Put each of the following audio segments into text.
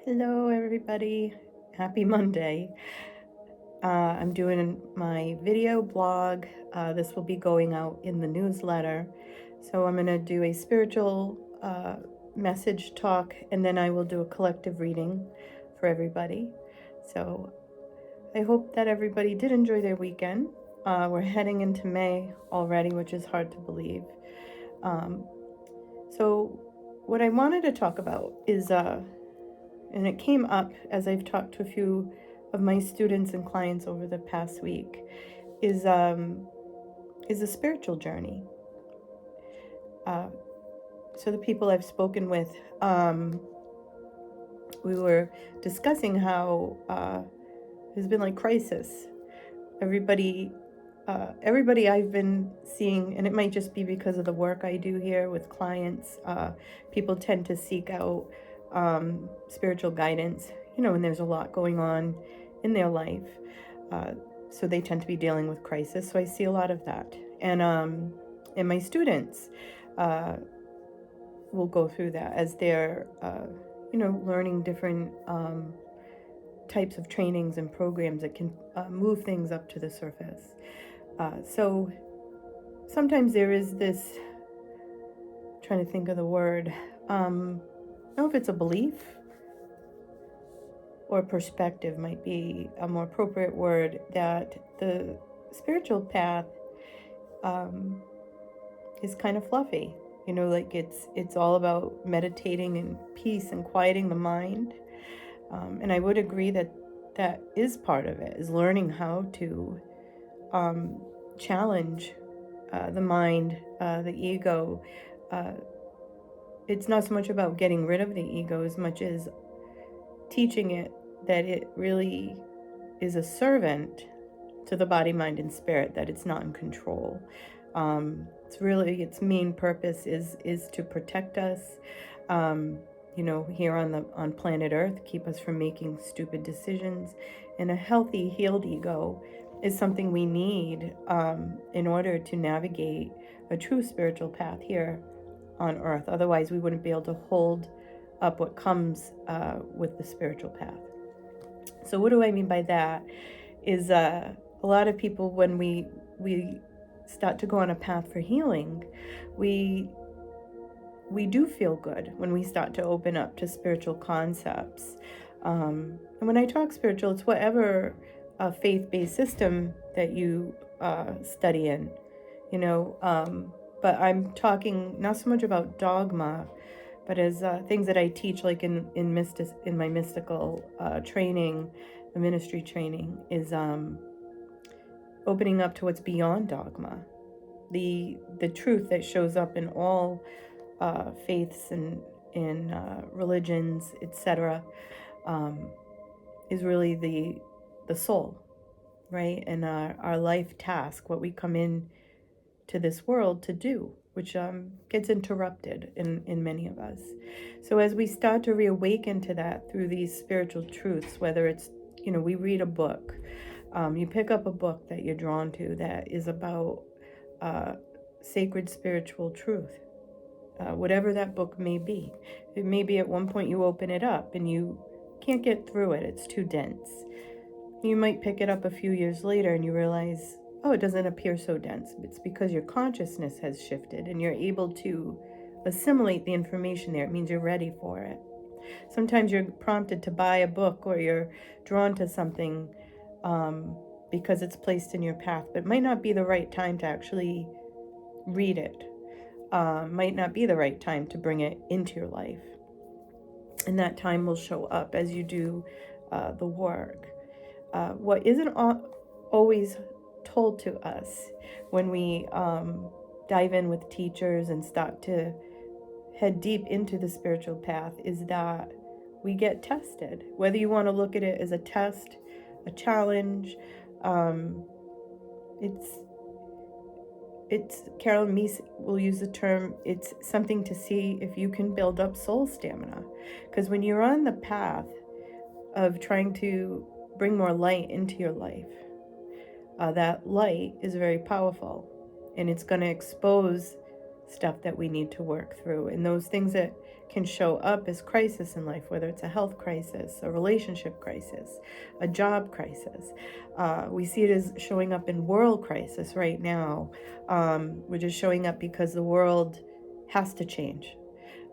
Hello, everybody. Happy Monday. I'm doing my video blog. This will be going out in the newsletter. So I'm going to do a spiritual message talk, and then I will do a collective reading for everybody. So I hope that everybody did enjoy their weekend. We're heading into May already, which is hard to believe. So what I wanted to talk about is and it came up as I've talked to a few of my students and clients over the past week, is a spiritual journey. So the people I've spoken with, we were discussing how there's been like crisis. Everybody I've been seeing, and it might just be because of the work I do here with clients, people tend to seek out spiritual guidance, when there's a lot going on in their life. So they tend to be dealing with crisis. So I see a lot of that. And my students will go through that as they're, learning different types of trainings and programs that can move things up to the surface. So sometimes there is this, trying to think of the word, I don't know if it's a belief or perspective might be a more appropriate word, that the spiritual path is kind of fluffy. Like it's all about meditating and peace and quieting the mind. And I would agree that is part of it, is learning how to challenge the mind, the ego. It's not so much about getting rid of the ego as much as teaching it that it really is a servant to the body, mind, and spirit, that it's not in control. It's really, its main purpose is to protect us, here on planet Earth, keep us from making stupid decisions. And a healthy, healed ego is something we need in order to navigate a true spiritual path here on Earth. Otherwise, we wouldn't be able to hold up what comes with the spiritual path. So what do I mean by that? Is a lot of people, when we start to go on a path for healing, we do feel good when we start to open up to spiritual concepts. And when I talk spiritual, it's whatever faith-based system that you study in, but I'm talking not so much about dogma, but as things that I teach, like in my mystical training, the ministry training, is opening up to what's beyond dogma, the truth that shows up in all faiths and in religions, etc., is really the soul, right? And our life task, what we come in to this world to do, which gets interrupted in many of us. So as we start to reawaken to that through these spiritual truths, whether it's, we read a book, you pick up a book that you're drawn to that is about sacred spiritual truth, whatever that book may be. It may be at one point you open it up and you can't get through it, it's too dense. You might pick it up a few years later and you realize, oh, it doesn't appear so dense. It's because your consciousness has shifted and you're able to assimilate the information there. It means you're ready for it. Sometimes you're prompted to buy a book, or you're drawn to something because it's placed in your path, but it might not be the right time to actually read it. Might not be the right time to bring it into your life. And that time will show up as you do the work. What isn't always told to us when we dive in with teachers and start to head deep into the spiritual path is that we get tested. Whether you want to look at it as a test, a challenge, it's Carolyn Meese will use the term, it's something to see if you can build up soul stamina. Because when you're on the path of trying to bring more light into your life, that light is very powerful, and it's going to expose stuff that we need to work through. And those things that can show up as crisis in life, whether it's a health crisis, a relationship crisis, a job crisis. We see it as showing up in world crisis right now, which is showing up because the world has to change.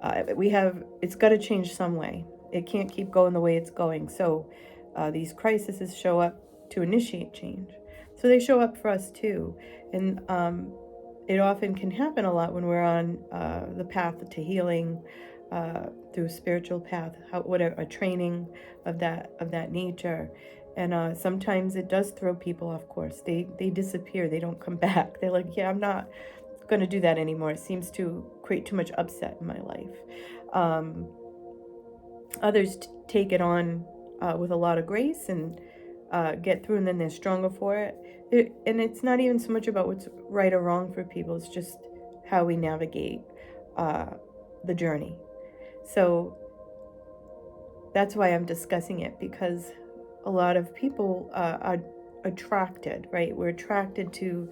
It's got to change some way. It can't keep going the way it's going. So these crises show up to initiate change. So they show up for us too. And it often can happen a lot when we're on the path to healing, through spiritual path, whatever, a training of that nature. And sometimes it does throw people off course. They disappear. They don't come back. They're like, yeah, I'm not going to do that anymore. It seems to create too much upset in my life. Others take it on with a lot of grace and get through, and then they're stronger for it. And it's not even so much about what's right or wrong for people. It's just how we navigate the journey. So that's why I'm discussing it, because a lot of people are attracted, right? We're attracted to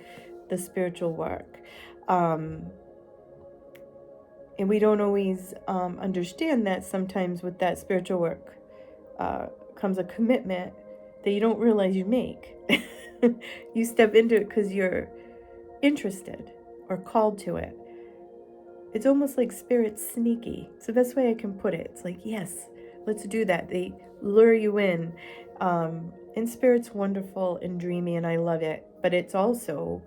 the spiritual work. And we don't always understand that sometimes with that spiritual work comes a commitment that you don't realize you make. You step into it because you're interested or called to it. It's almost like spirit's sneaky. It's the best way I can put it. It's like, yes, let's do that. They lure you in. And spirit's wonderful and dreamy, and I love it. But it's also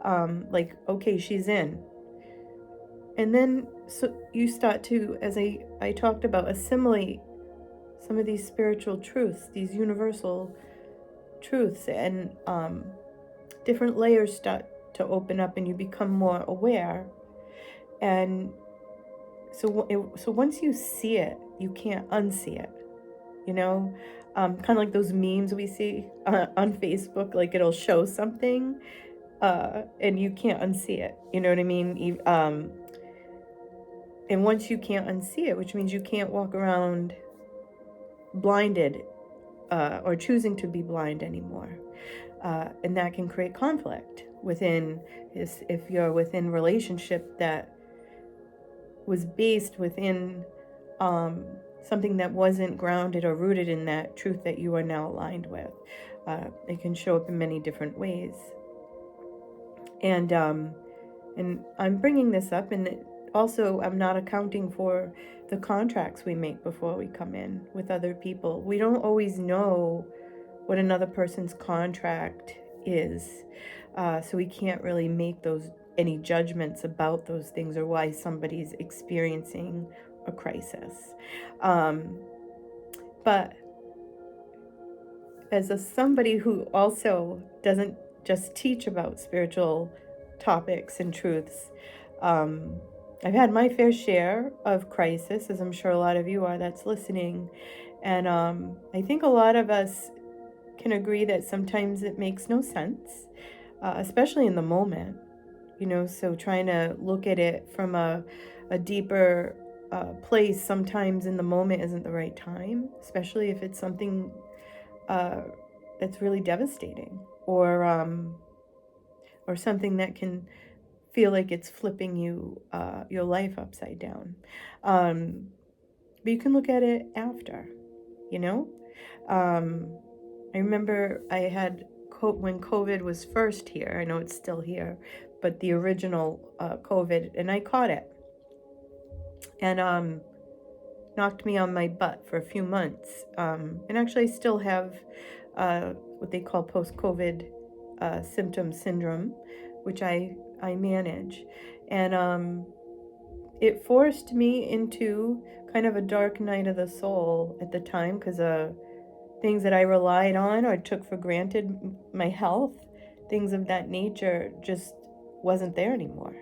like, okay, she's in. And then so you start to, as I talked about, assimilate some of these spiritual truths, these universal truths, and different layers start to open up, and you become more aware. And so once you see it, you can't unsee it, you know? Kind of like those memes we see on Facebook, like it'll show something and you can't unsee it, you know what I mean? And once you can't unsee it, which means you can't walk around blinded or choosing to be blind anymore. And that can create conflict within, if you're within relationship that was based within something that wasn't grounded or rooted in that truth that you are now aligned with. It can show up in many different ways. And I'm bringing this up, and also I'm not accounting for the contracts we make before we come in with other people. We don't always know what another person's contract is, so we can't really make any judgments about those things or why somebody's experiencing a crisis. But as somebody who also doesn't just teach about spiritual topics and truths, I've had my fair share of crisis, as I'm sure a lot of you are that's listening. And I think a lot of us can agree that sometimes it makes no sense, especially in the moment, so trying to look at it from a deeper place sometimes in the moment isn't the right time, especially if it's something that's really devastating, or something that can feel like it's flipping your life upside down. But you can look at it after, I remember I had when COVID was first here. I know it's still here, but the original COVID, and I caught it, and knocked me on my butt for a few months. And actually, I still have what they call post-COVID syndrome, which I manage, and it forced me into kind of a dark night of the soul at the time, because things that I relied on or took for granted, my health, things of that nature, just wasn't there anymore.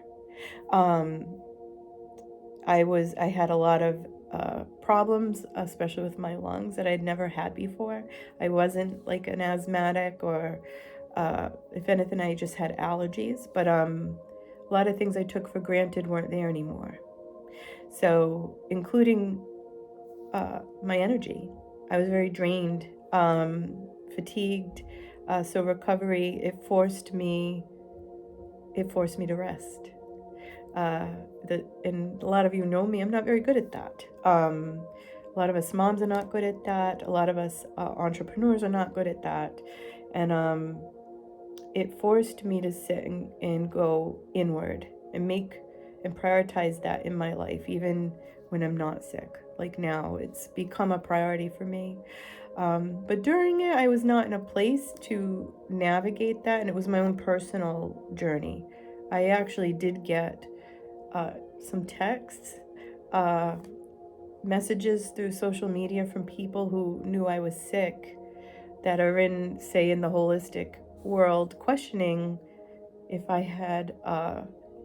I had a lot of problems, especially with my lungs, that I'd never had before. I wasn't like an asthmatic, or if anything, I just had allergies. But a lot of things I took for granted weren't there anymore. So, including my energy. I was very drained, fatigued. So recovery, it forced me to rest. Uh, and a lot of you know me, I'm not very good at that. A lot of us moms are not good at that. A lot of us entrepreneurs are not good at that. And it forced me to sit and go inward and prioritize that in my life, even when I'm not sick. Like now, it's become a priority for me. But during it, I was not in a place to navigate that, and it was my own personal journey. I actually did get some texts, uh, messages through social media from people who knew I was sick that are in the holistic world, questioning if I had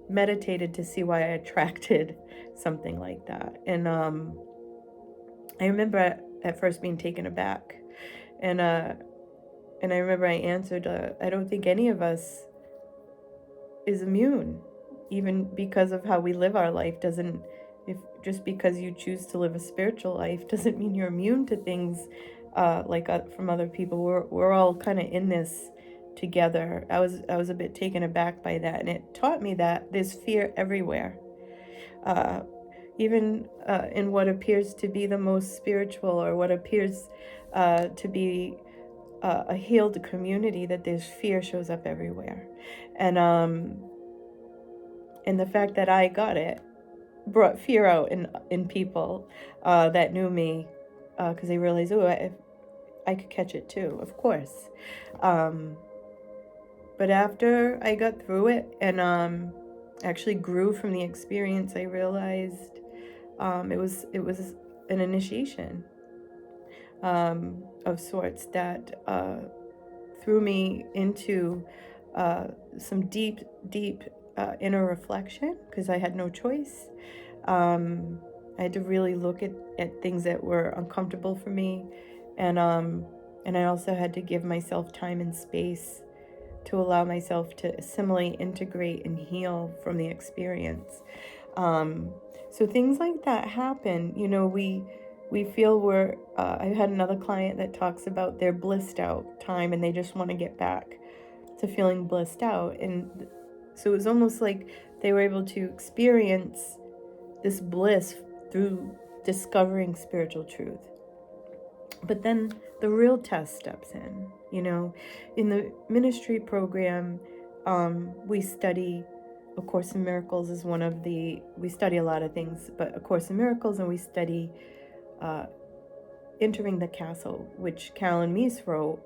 meditated to see why I attracted something like that. And I remember at first being taken aback. And I remember I answered, I don't think any of us is immune, even because of how we live our life. Doesn't if just because you choose to live a spiritual life doesn't mean you're immune to things from other people. We're all kind of in this together. I was a bit taken aback by that, and it taught me that there's fear everywhere, uh, even in what appears to be the most spiritual, or what appears to be a healed community. That there's fear shows up everywhere, and the fact that I got it brought fear out in people that knew me, because they realized, oh, I could catch it too, of course. But after I got through it and actually grew from the experience, I realized it was an initiation of sorts that threw me into some deep, deep inner reflection, because I had no choice. I had to really look at things that were uncomfortable for me, and I also had to give myself time and space to allow myself to assimilate, integrate, and heal from the experience. So things like that happen. You know, we feel we're. I had another client that talks about their blissed out time, and they just want to get back to feeling blissed out, and so it was almost like they were able to experience this bliss through discovering spiritual truth. But then the real test steps in. You know, in the ministry program, we study A Course in Miracles is we study a lot of things, but A Course in Miracles, and we study Entering the Castle, which Carolyn Meese wrote,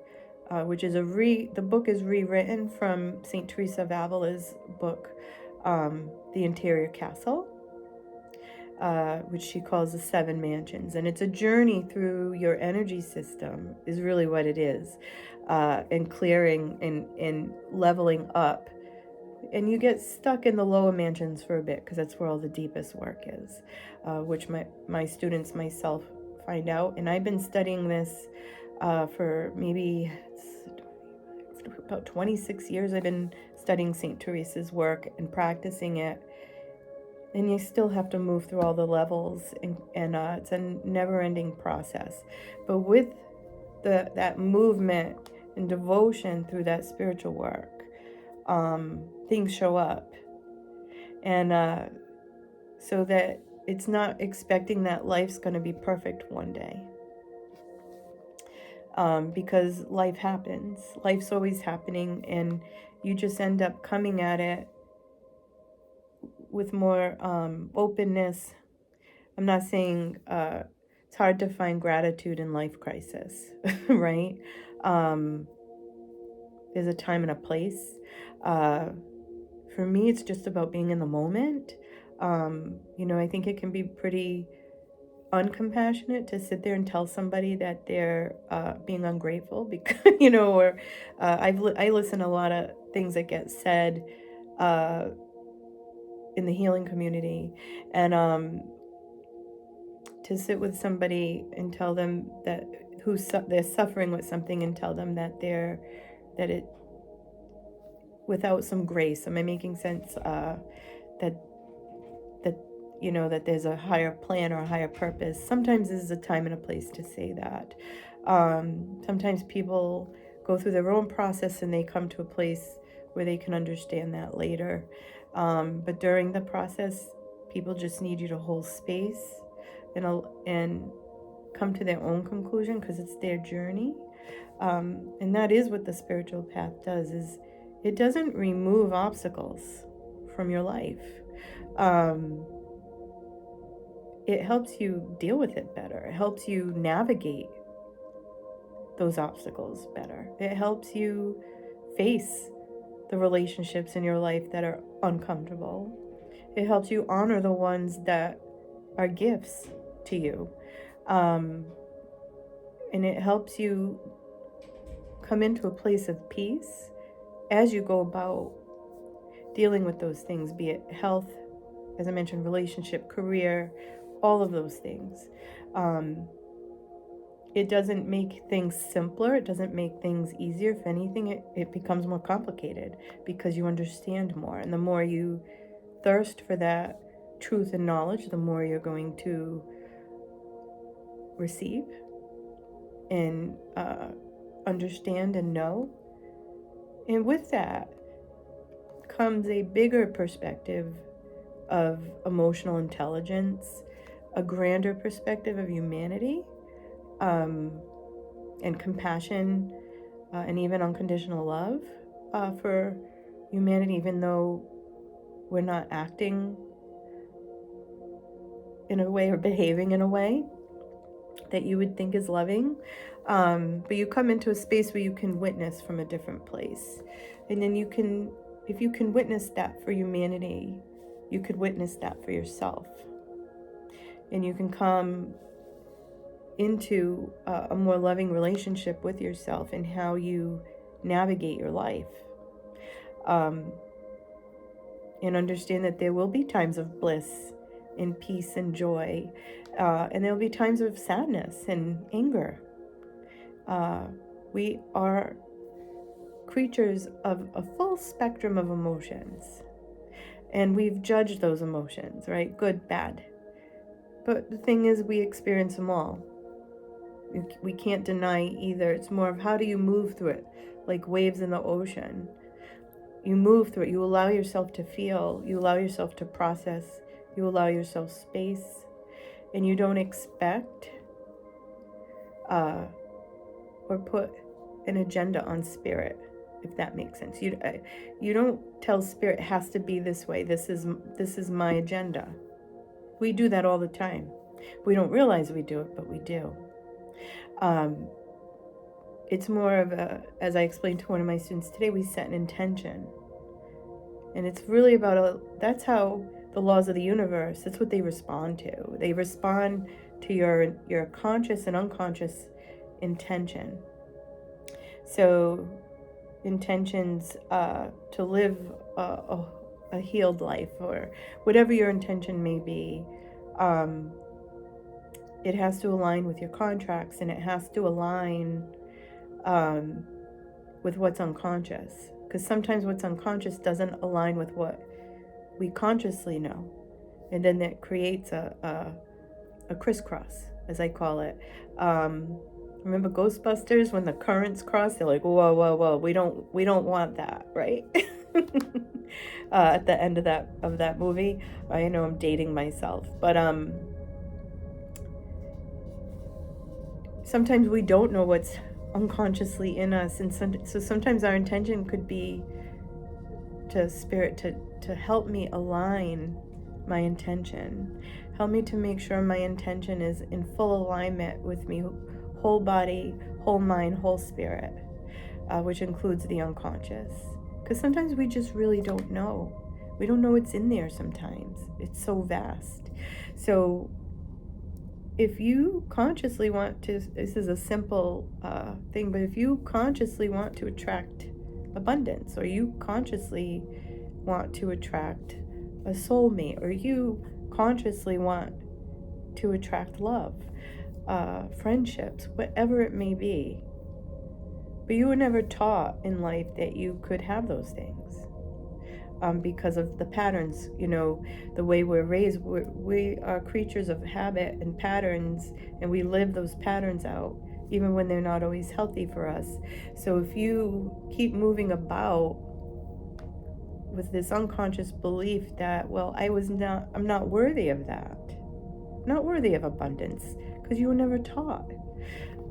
which is the book is rewritten from St. Teresa of Avila's book, The Interior Castle, which she calls the Seven Mansions. And it's a journey through your energy system, is really what it is, and clearing and leveling up. And you get stuck in the lower mansions for a bit, because that's where all the deepest work is, which my students, myself, find out. And I've been studying this for maybe about 26 years. I've been studying St. Teresa's work and practicing it. And you still have to move through all the levels, and it's a never-ending process. But with that movement and devotion through that spiritual work, things show up. And so that it's not expecting that life's going to be perfect one day. Because life happens. Life's always happening, and you just end up coming at it with more openness. I'm not saying it's hard to find gratitude in life crisis, right? There's a time and a place. For me, it's just about being in the moment. You know, I think it can be pretty uncompassionate to sit there and tell somebody that they're being ungrateful, because you know, or I listen to a lot of things that get said in the healing community, and to sit with somebody and tell them that they're suffering with something, and tell them that it without some grace. Am I making sense? That you know, that there's a higher plan or a higher purpose. Sometimes there's a time and a place to say that. Sometimes people go through their own process and they come to a place where they can understand that later. But during the process, people just need you to hold space and come to their own conclusion, because it's their journey. And that is what the spiritual path does, is it doesn't remove obstacles from your life. It helps you deal with it better. It helps you navigate those obstacles better. It helps you face the relationships in your life that are uncomfortable. It helps you honor the ones that are gifts to you. And it helps you come into a place of peace as you go about dealing with those things, be it health, as I mentioned, relationship, career, all of those things. It doesn't make things simpler. It doesn't make things easier. If anything, it becomes more complicated, because you understand more. And the more you thirst for that truth and knowledge, the more you're going to receive and understand and know. And with that comes a bigger perspective of emotional intelligence, a grander perspective of humanity, and compassion, and even unconditional love for humanity, even though we're not acting in a way or behaving in a way that you would think is loving. But you come into a space where you can witness from a different place. And then if you can witness that for humanity, you could witness that for yourself. And you can come into a more loving relationship with yourself and how you navigate your life. And understand that there will be times of bliss and peace and joy. And there will be times of sadness and anger. We are creatures of a full spectrum of emotions. And we've judged those emotions, right? Good, bad. But the thing is, we experience them all. We can't deny either. It's more of how do you move through it, like waves in the ocean. You move through it. You allow yourself to feel. You allow yourself to process. You allow yourself space. And you don't expect or put an agenda on spirit, if that makes sense. You don't tell spirit it has to be this way. This is my agenda. We do that all the time. We don't realize we do it, but we do. It's more of as I explained to one of my students today, we set an intention. And it's really about that's how the laws of the universe, that's what they respond to. They respond to your conscious and unconscious intention. So intentions to live a healed life, or whatever your intention may be, it has to align with your contracts, and it has to align with what's unconscious. Because sometimes what's unconscious doesn't align with what we consciously know. And then that creates a crisscross, as I call it. Remember Ghostbusters, when the currents cross? They're like, whoa, whoa, whoa. We don't want that, right? At the end of that movie. I know I'm dating myself, but sometimes we don't know what's unconsciously in us, and so sometimes our intention could be to spirit to help me align my intention, help me to make sure my intention is in full alignment with me, whole body, whole mind, whole spirit, which includes the unconscious. Because sometimes we just really don't know. We don't know what's in there sometimes. It's so vast. So if you consciously want to, this is a simple thing, but if you consciously want to attract abundance, or you consciously want to attract a soulmate, or you consciously want to attract love, friendships, whatever it may be, but you were never taught in life that you could have those things. Because of the patterns, the way we're raised, we are creatures of habit and patterns, and we live those patterns out, even when they're not always healthy for us. So if you keep moving about with this unconscious belief that, well, I'm not worthy of that. Not worthy of abundance, because you were never taught.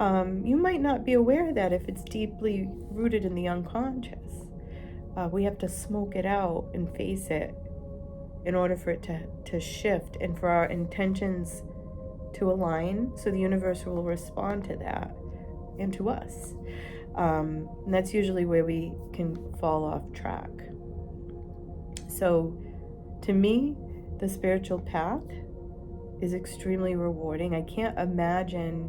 You might not be aware of that if it's deeply rooted in the unconscious. We have to smoke it out and face it in order for it to shift and for our intentions to align, so the universe will respond to that and to us. And that's usually where we can fall off track. So to me, the spiritual path is extremely rewarding. I can't imagine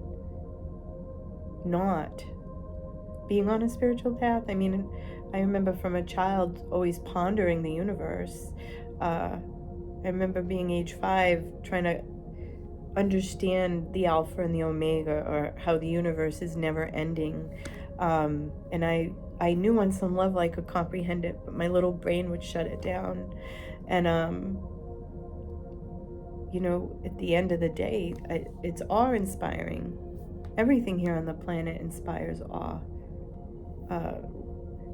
not being on a spiritual path. I mean, I remember from a child always pondering the universe. I remember being age 5 trying to understand the alpha and the omega, or how the universe is never ending. And I knew on some level I could comprehend it, but my little brain would shut it down. And at the end of the day, it's awe-inspiring. Everything here on the planet inspires awe.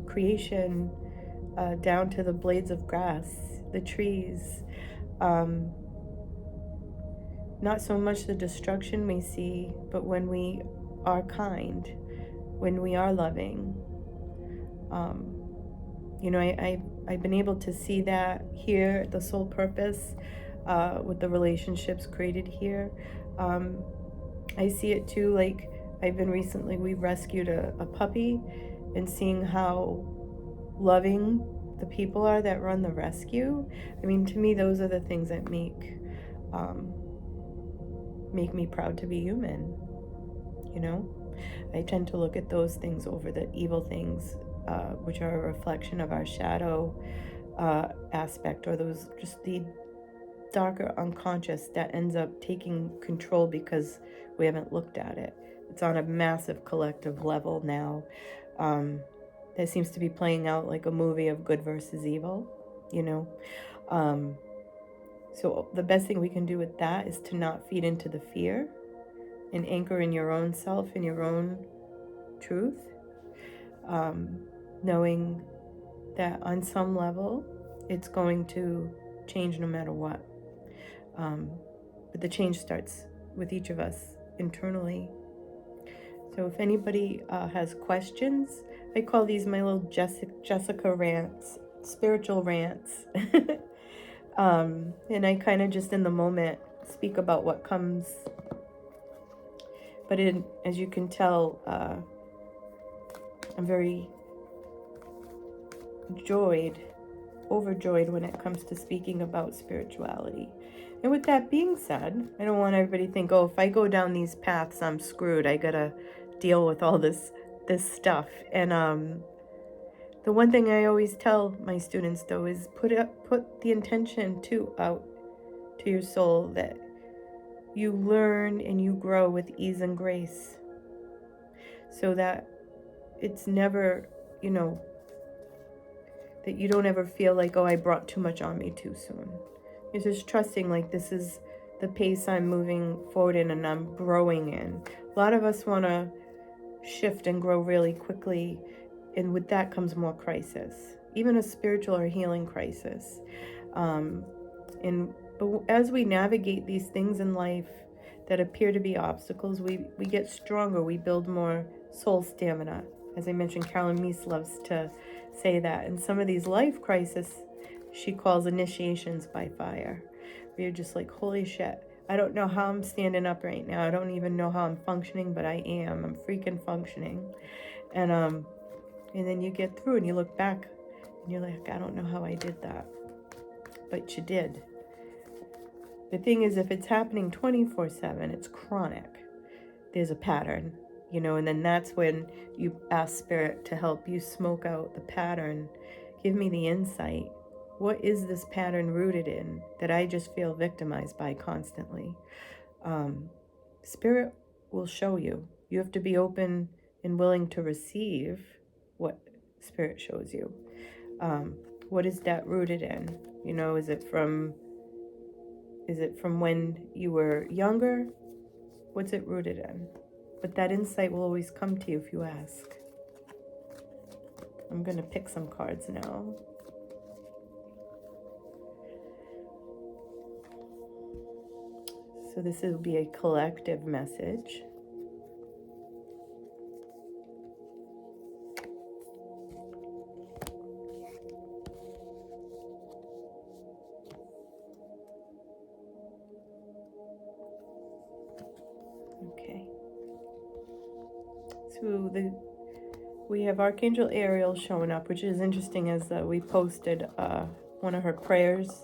Creation, down to the blades of grass, the trees. Not so much the destruction we see, but when we are kind, when we are loving. I've been able to see that here at the Soul Purpose, with the relationships created here. I see it too, like we've rescued a puppy, and seeing how loving the people are that run the rescue. I mean, to me, those are the things that make me proud to be human. I tend to look at those things over the evil things, which are a reflection of our shadow aspect, or those just the darker unconscious that ends up taking control because we haven't looked at it. It's on a massive collective level now. That seems to be playing out like a movie of good versus evil, So the best thing we can do with that is to not feed into the fear, and anchor in your own self, in your own truth, knowing that on some level it's going to change no matter what. But the change starts with each of us internally. So if anybody has questions, I call these my little Jessica rants, spiritual rants. And I kind of just in the moment speak about what comes. But as you can tell, I'm very overjoyed when it comes to speaking about spirituality. And with that being said, I don't want everybody to think, oh, if I go down these paths, I'm screwed. I gotta deal with all this stuff. And the one thing I always tell my students, though, is put the intention out to your soul that you learn and you grow with ease and grace, so that it's never, that you don't ever feel like, oh, I brought too much on me too soon. It's just trusting, like, this is the pace I'm moving forward in and I'm growing in. A lot of us want to shift and grow really quickly, and with that comes more crisis, even a spiritual or healing crisis. But as we navigate these things in life that appear to be obstacles, we get stronger, we build more soul stamina. As I mentioned, Carolyn Meese loves to say that. And some of these life crises, she calls initiations by fire. Where you're just like, holy shit, I don't know how I'm standing up right now. I don't even know how I'm functioning, but I am. I'm freaking functioning. And then you get through and you look back and you're like, I don't know how I did that. But you did. The thing is, if it's happening 24/7, it's chronic. There's a pattern, and then that's when you ask Spirit to help you smoke out the pattern. Give me the insight. What is this pattern rooted in that I just feel victimized by constantly? Spirit will show you. You have to be open and willing to receive what Spirit shows you. What is that rooted in? Is it from when you were younger? What's it rooted in? But that insight will always come to you if you ask. I'm going to pick some cards now. So this will be a collective message. Okay. So we have Archangel Ariel showing up, which is interesting as we posted one of her prayers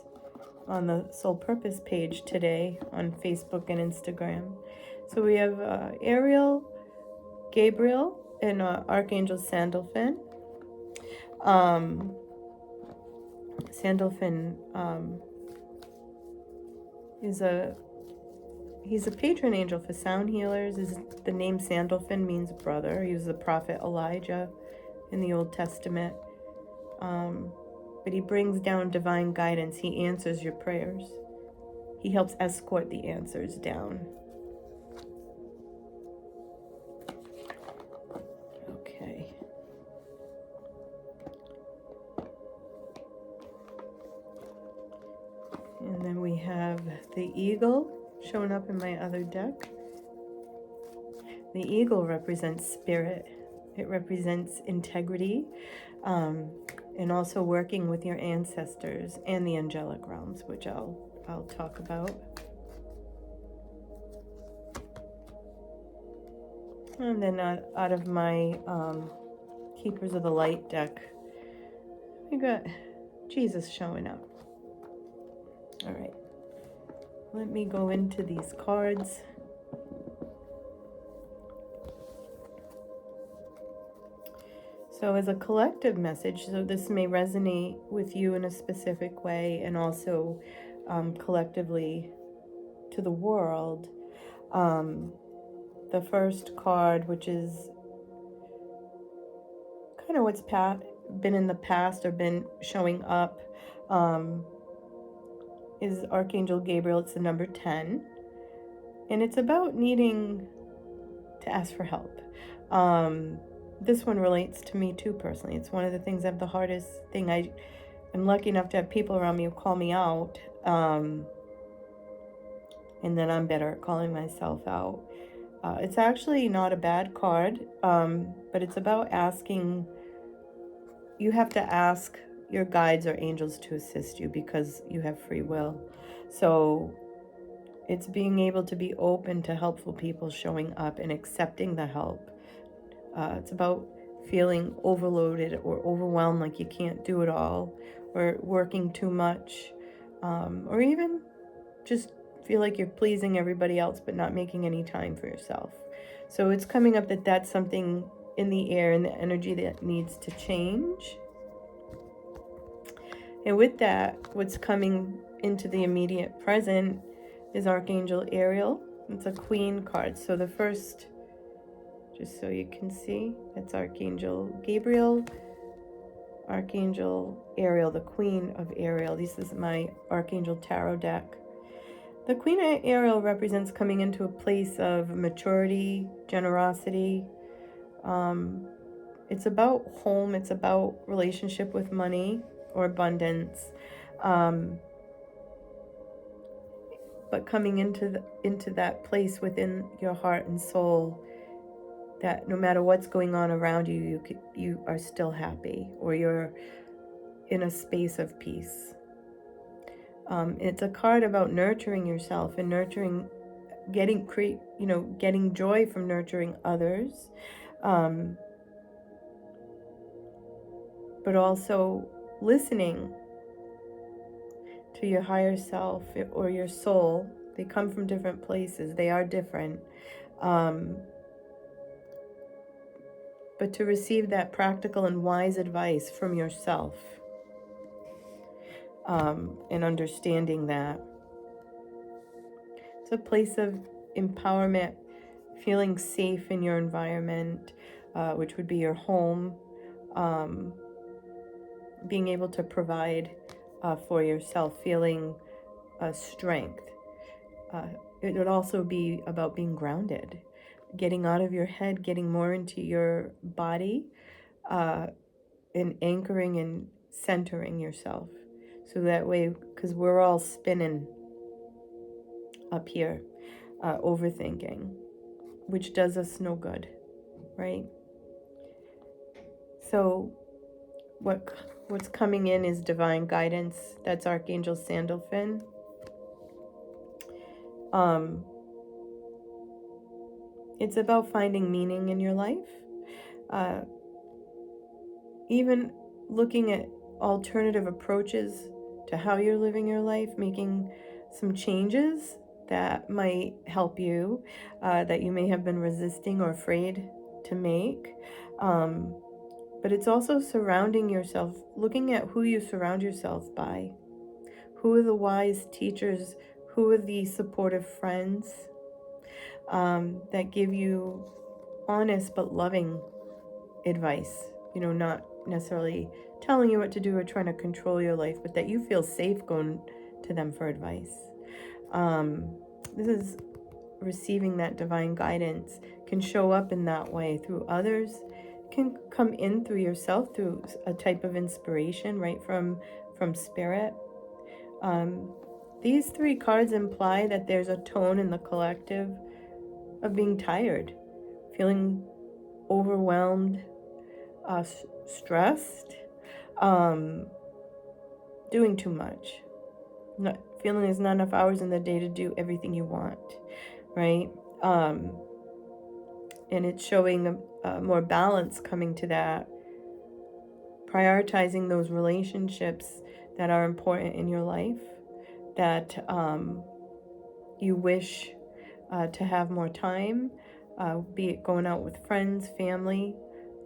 on the Soul Purpose page today on Facebook and Instagram. So we have Ariel, Gabriel, and Archangel Sandalphon. Sandalphon he's a patron angel for sound healers. The name Sandalphon means brother. He was the prophet Elijah in the Old Testament. But he brings down divine guidance. He answers your prayers. He helps escort the answers down. Okay. And then we have the eagle showing up in my other deck. The eagle represents spirit. It represents integrity, and also working with your ancestors and the angelic realms, which I'll talk about. And then out of my Keepers of the Light deck, we got Jesus showing up. All right, let me go into these cards. So as a collective message, so this may resonate with you in a specific way, and also collectively to the world. The first card, which is kind of what's been in the past or been showing up, is Archangel Gabriel. It's the number 10. And it's about needing to ask for help. This one relates to me too personally. It's one of the things I have the hardest thing. I'm lucky enough to have people around me who call me out. And then I'm better at calling myself out. It's actually not a bad card, but it's about asking. You have to ask your guides or angels to assist you because you have free will. So it's being able to be open to helpful people showing up and accepting the help. It's about feeling overloaded or overwhelmed, like you can't do it all, or working too much, or even just feel like you're pleasing everybody else but not making any time for yourself. So it's coming up that that's something in the air and the energy that needs to change. And with that, what's coming into the immediate present is Archangel Ariel. It's a Queen card. So the first, just so you can see, that's Archangel Gabriel, Archangel Ariel, the Queen of Ariel. This is my Archangel Tarot deck. The Queen of Ariel represents coming into a place of maturity, generosity. It's about home. It's about relationship with money or abundance. But coming into that place within your heart and soul, that no matter what's going on around you, you are still happy, or you're in a space of peace. It's a card about nurturing yourself and nurturing, getting joy from nurturing others, but also listening to your higher self or your soul. They come from different places. They are different. But to receive that practical and wise advice from yourself, and understanding that. It's a place of empowerment, feeling safe in your environment, which would be your home, being able to provide for yourself, feeling strength. It would also be about being grounded, getting out of your head, getting more into your body, and anchoring and centering yourself. So that way, because we're all spinning up here. overthinking, which does us no good, right? So what's coming in is divine guidance. That's Archangel Sandalphon. It's about finding meaning in your life. Even looking at alternative approaches to how you're living your life, making some changes that might help you, that you may have been resisting or afraid to make. But it's also surrounding yourself, looking at who you surround yourself by. Who are the wise teachers? Who are the supportive friends that give you honest but loving advice? Not necessarily telling you what to do or trying to control your life, but that you feel safe going to them for advice. This is receiving that divine guidance can show up in that way through others, can come in through yourself through a type of inspiration right from spirit. These three cards imply that there's a tone in the collective of being tired, feeling overwhelmed, stressed, doing too much, not feeling there's not enough hours in the day to do everything you want, right? And it's showing more balance coming to that, prioritizing those relationships that are important in your life, that you wish to have more time, be it going out with friends, family,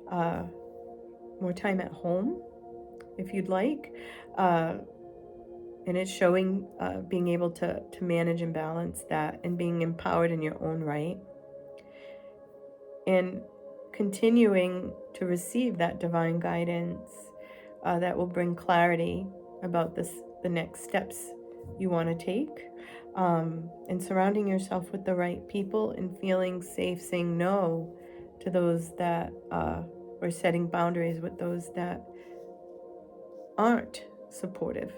more time at home if you'd like. And it's showing being able to manage and balance that and being empowered in your own right. And continuing to receive that divine guidance that will bring clarity about the next steps you want to take. And surrounding yourself with the right people and feeling safe saying no to those that or setting boundaries with those that aren't supportive.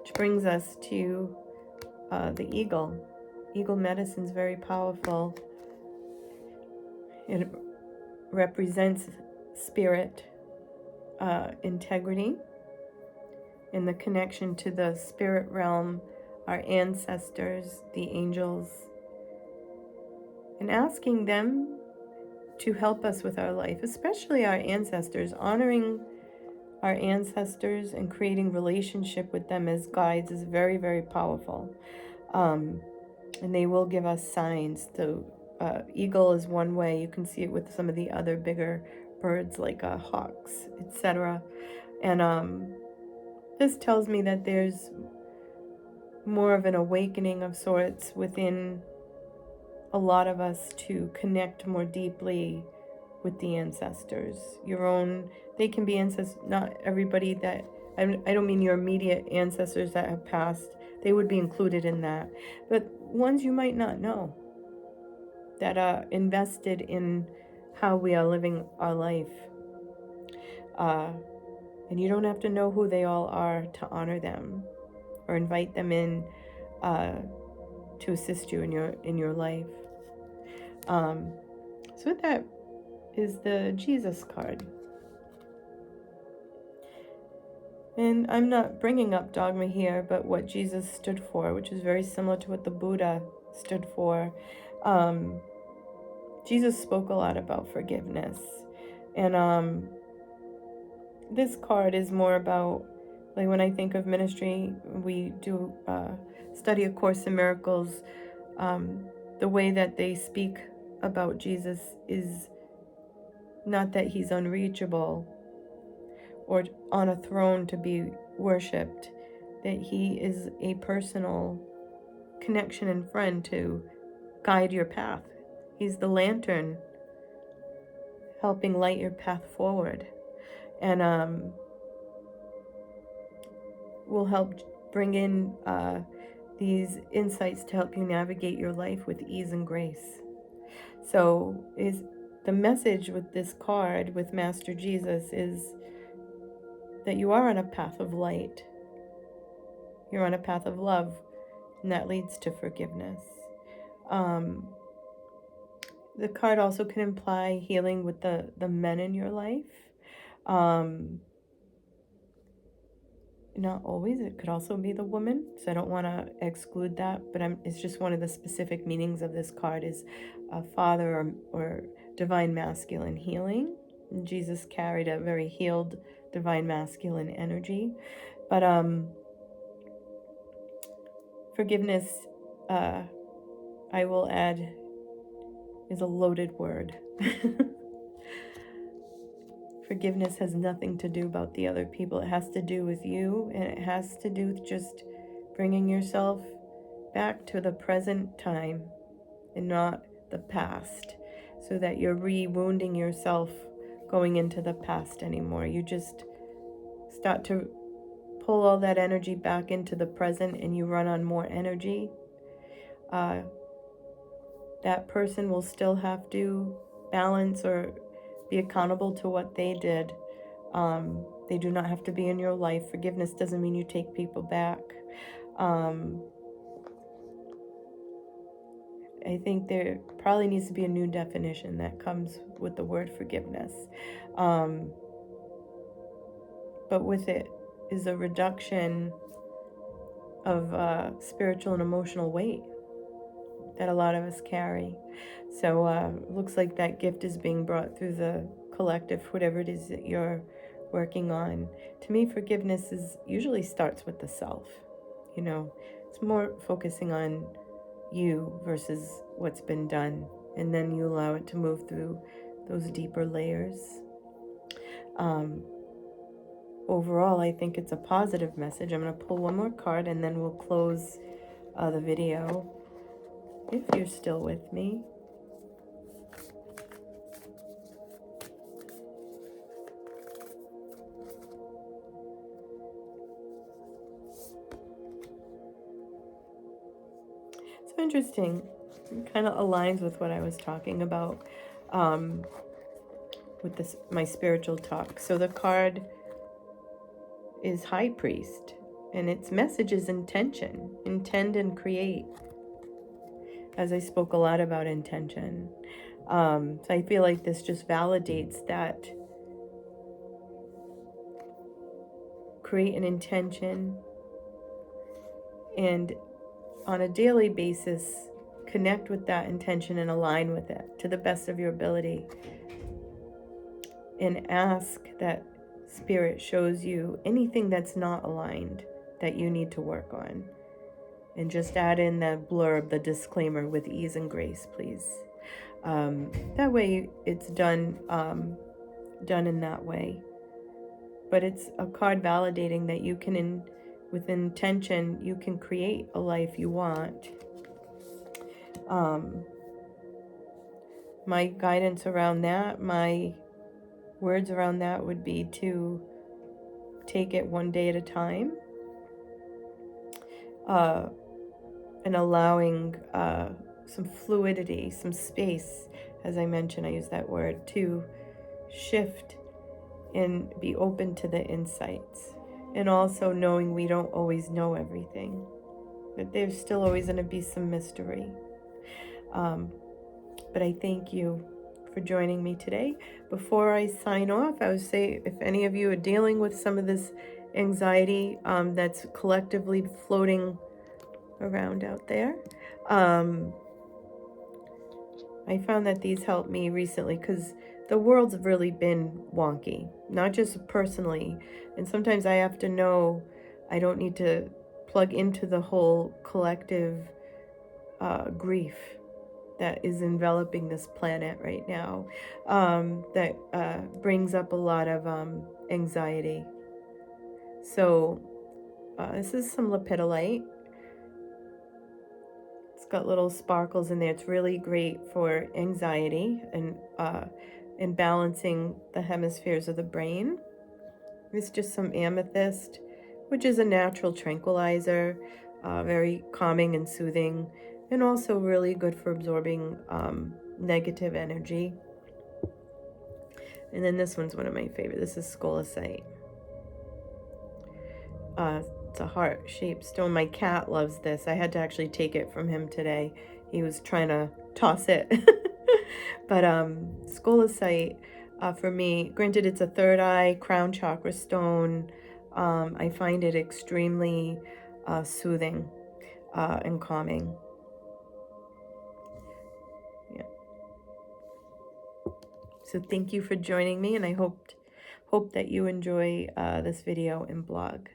Which brings us to the eagle. Eagle medicine is very powerful. It represents spirit, integrity, and the connection to the spirit realm, our ancestors, the angels, and asking them to help us with our life, especially our ancestors, honoring our ancestors and creating relationship with them as guides is very, very powerful. And they will give us signs. The eagle is one way. You can see it with some of the other bigger birds like hawks, etc. And this tells me that there's more of an awakening of sorts within a lot of us to connect more deeply with the ancestors. Your own, they can be ancestors, not everybody that, I don't mean your immediate ancestors that have passed, they would be included in that, but ones you might not know that are invested in how we are living our life. And you don't have to know who they all are to honor them or invite them in to assist you in your life. So that is the Jesus card. And I'm not bringing up dogma here, but what Jesus stood for, which is very similar to what the Buddha stood for. Jesus spoke a lot about forgiveness. And this card is more about, like when I think of ministry, we do study A Course in Miracles. The way that they speak about Jesus is not that he's unreachable or on a throne to be worshipped, that he is a personal connection and friend to guide your path. He's the lantern helping light your path forward, and will help bring in these insights to help you navigate your life with ease and grace. So is the message with this card with Master Jesus is that you are on a path of light. You're on a path of love. and that leads to forgiveness. The card also can imply healing with the men in your life. Not always. It could also be the woman, so I don't want to exclude that, but it's just one of the specific meanings of this card is a father or divine masculine healing. And Jesus carried a very healed divine masculine energy. But forgiveness, I will add, is a loaded word. Forgiveness has nothing to do about the other people. It has to do with you, and it has to do with just bringing yourself back to the present time and not the past, so that you're re-wounding yourself going into the past anymore. You just start to pull all that energy back into the present, and you run on more energy. That person will still have to balance or be accountable to what they did. They do not have to be in your life. Forgiveness doesn't mean you take people back. I think there probably needs to be a new definition that comes with the word forgiveness. But with it is a reduction of spiritual and emotional weight that a lot of us carry. So looks like that gift is being brought through the collective, whatever it is that you're working on. To me, forgiveness usually starts with the self. It's more focusing on you versus what's been done, and then you allow it to move through those deeper layers. Overall, I think it's a positive message. I'm going to pull one more card and then we'll close the video, if you're still with me. So interesting. It kind of aligns with what I was talking about with my spiritual talk. So the card is High Priest, and its message is intention. Intend and create. As I spoke a lot about intention. So I feel like this just validates that. Create an intention, and on a daily basis, connect with that intention and align with it to the best of your ability. And ask that Spirit shows you anything that's not aligned that you need to work on. And just add in the blurb, the disclaimer, with ease and grace, please. That way it's done in that way. But it's a card validating that you can, with intention, you can create a life you want. My guidance around that, my words around that would be to take it one day at a time. And allowing some fluidity, some space, as I mentioned, I use that word, to shift and be open to the insights. And also knowing we don't always know everything, that there's still always going to be some mystery. But I thank you for joining me today. Before I sign off, I would say if any of you are dealing with some of this anxiety that's collectively floating around out there, I found that these helped me recently because the world's really been wonky, not just personally. And sometimes I have to know I don't need to plug into the whole collective grief that is enveloping this planet right now, that brings up a lot of anxiety. So this is some lepidolite. It's got little sparkles in there. It's really great for anxiety and balancing the hemispheres of the brain. It's just some amethyst, which is a natural tranquilizer, very calming and soothing, and also really good for absorbing negative energy. And then this one's one of my favorites. This is scolasite. It's a heart-shaped stone. My cat loves this. I had to actually take it from him today. He was trying to toss it. But scolecite, for me, granted it's a third eye crown chakra stone, I find it extremely soothing and calming. Yeah. So thank you for joining me, and I hope that you enjoy this video and blog.